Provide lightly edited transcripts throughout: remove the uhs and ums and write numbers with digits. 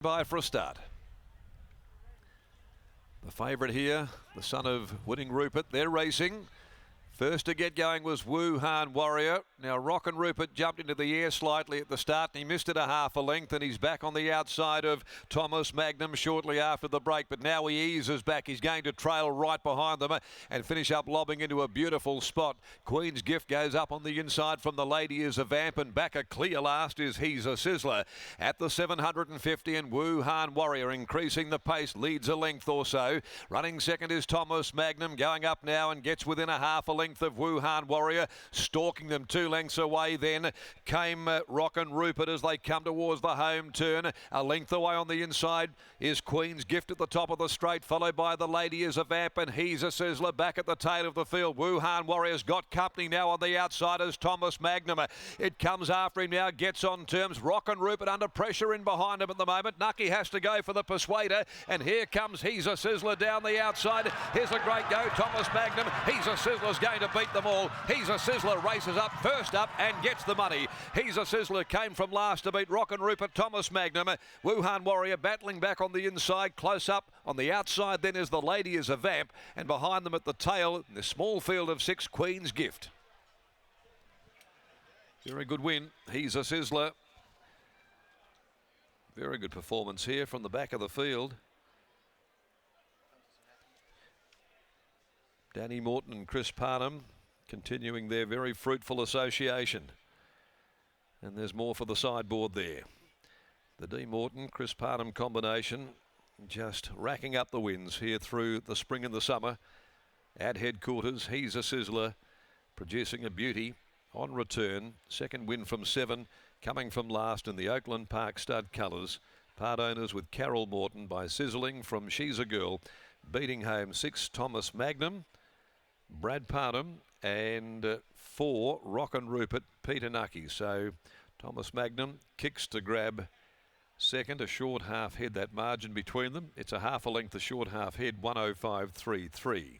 By for a start. The favourite here, the son of Winning Rupert, they're racing. First to get going was Wuhan Warrior. Now Rockin' Rupert jumped into the air slightly at the start and he missed it a half a length, and he's back on the outside of Thomas Magnum shortly after the break, but now he eases back. He's going to trail right behind them and finish up lobbing into a beautiful spot. Queen's Gift goes up on the inside from the Lady is a Vamp, and back a clear last is He's a Sizzler. At the 750, and Wuhan Warrior increasing the pace, leads a length or so. Running second is Thomas Magnum, going up now and gets within a half a length of Wuhan Warrior, stalking them 2 lengths away. Then came Rockin' Rupert as they come towards the home turn. A length away on the inside is Queen's Gift at the top of the straight, followed by the Lady is a Vamp, and He's a Sizzler back at the tail of the field. Wuhan Warrior's got company now on the outside as Thomas Magnum. It comes after him now, gets on terms. Rockin' Rupert under pressure in behind him at the moment. Nucky has to go for the persuader, and here comes He's a Sizzler down the outside. Here's a great go, Thomas Magnum. He's a Sizzler's going to beat them all. He's a Sizzler races up first up and gets the money. He's a Sizzler came from last to beat Rockin' Rupert, Thomas Magnum. Wuhan Warrior battling back on the inside, close up on the outside then is the Lady is a Vamp, and behind them at the tail, in the small field of 6, Queen's Gift. Very good win, He's a Sizzler. Very good performance here from the back of the field. Danny Morton and Chris Parnham continuing their very fruitful association. And there's more for the sideboard there. The D. Morton, Chris Parnham combination just racking up the wins here through the spring and the summer. At headquarters, He's a Sizzler producing a beauty on return. Second win from 7, coming from last in the Oakland Park stud colours. Part owners with Carol Morton by Sizzling from She's a Girl, beating home 6, Thomas Magnum, Brad Parnham, and 4, Rockin' Rupert, Peter Nucky. So Thomas Magnum kicks to grab second, a short half head, that margin between them. It's a half a length, a short half head, 105.33.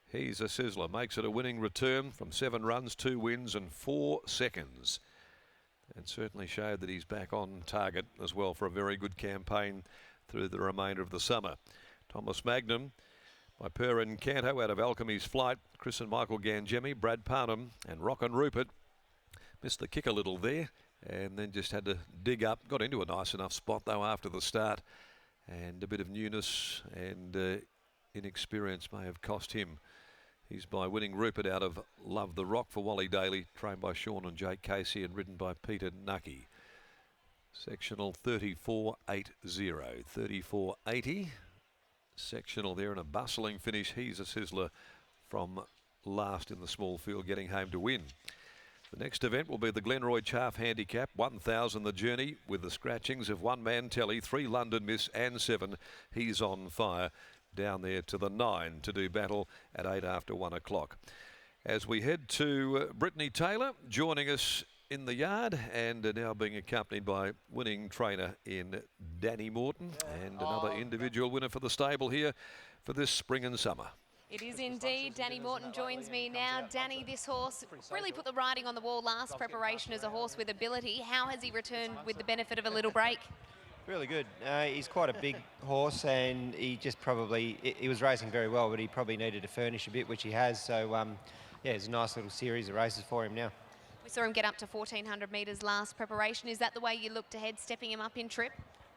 He's a Sizzler makes it a winning return from 7 runs, 2 wins and 4 seconds. And certainly showed that he's back on target as well for a very good campaign through the remainder of the summer. Thomas Magnum by Per and Canto out of Alchemy's Flight, Chris and Michael Gangemi, Brad Parnham and Rockin' Rupert missed the kick a little there and then just had to dig up. Got into a nice enough spot though after the start, and a bit of newness and inexperience may have cost him. He's by Winning Rupert out of Love the Rock for Wally Daly, trained by Sean and Jake Casey and ridden by Peter Nucky. Sectional 34.80, 34.80. Sectional there, and a bustling finish. He's a Sizzler from last in the small field, getting home to win. The next event will be the Glenroy Chaff Handicap, 1,000 the journey, with the scratchings of 1 Man Telly, 3 London Miss and 7 He's on Fire, down there to the 9 to do battle at 8 after 1 o'clock. As we head to Brittany Taylor joining us in the yard, and now being accompanied by winning trainer in Danny Morton, and another individual winner for the stable here for this spring and summer. It is indeed. Danny Morton joins me now. Danny, this horse really put the writing on the wall last preparation as a horse with ability. How has he returned with the benefit of a little break? Really good. He's quite a big horse, and he just probably, he was racing very well, but he probably needed to furnish a bit, which he has. So, yeah, it's a nice little series of races for him now. We saw him get up to 1,400 metres last preparation. Is that the way you looked ahead, stepping him up in trip?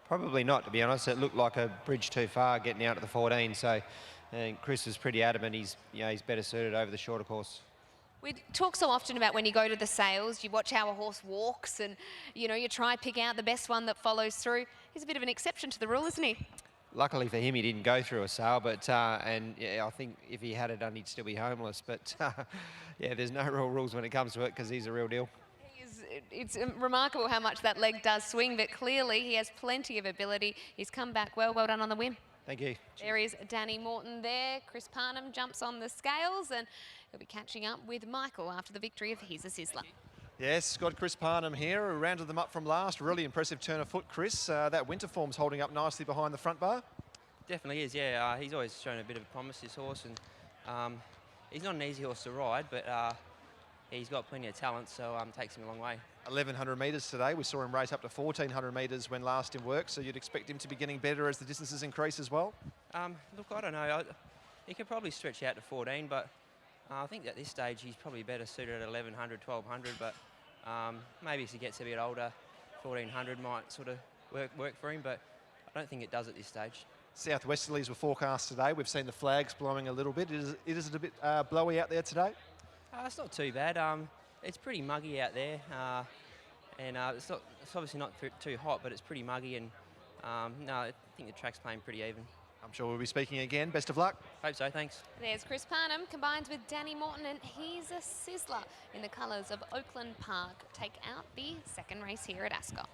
Probably not, to be honest. It looked like a bridge too far getting out at the 14. So, and Chris is pretty adamant he's better suited over the shorter course. We talk so often about when you go to the sales, you watch how a horse walks and, you try pick out the best one that follows through. He's a bit of an exception to the rule, isn't he? Luckily for him, he didn't go through a sale, but and yeah, I think if he had it done, he'd still be homeless. But yeah, there's no real rules when it comes to it because he's a real deal. It's remarkable how much that leg does swing, but clearly he has plenty of ability. He's come back well. Well done on the win. Thank you. There is Danny Morton there. Chris Parnham jumps on the scales and he'll be catching up with Michael after the victory of He's a Sizzler. Yes, got Chris Parnham here, who rounded them up from last. Really impressive turn of foot, Chris. That winter form's holding up nicely behind the front bar. Definitely is, yeah. He's always shown a bit of promise, this horse, and he's not an easy horse to ride, but he's got plenty of talent, so takes him a long way. 1,100 metres today. We saw him race up to 1,400 metres when last in work, so you'd expect him to be getting better as the distances increase as well? Look, I don't know. He could probably stretch out to 14, but I think at this stage he's probably better suited at 1,100, 1,200, but maybe as he gets a bit older, 1,400 might sort of work for him, but I don't think it does at this stage. Southwesterlies were forecast today. We've seen the flags blowing a little bit. Is it a bit blowy out there today? It's not too bad. It's pretty muggy out there, and it's obviously not too hot, but it's pretty muggy, and no, I think the track's playing pretty even. I'm sure we'll be speaking again. Best of luck. Hope so, thanks. There's Chris Parnham combined with Danny Morton, and he's a sizzler in the colours of Oakland Park. Take out the second race here at Ascot.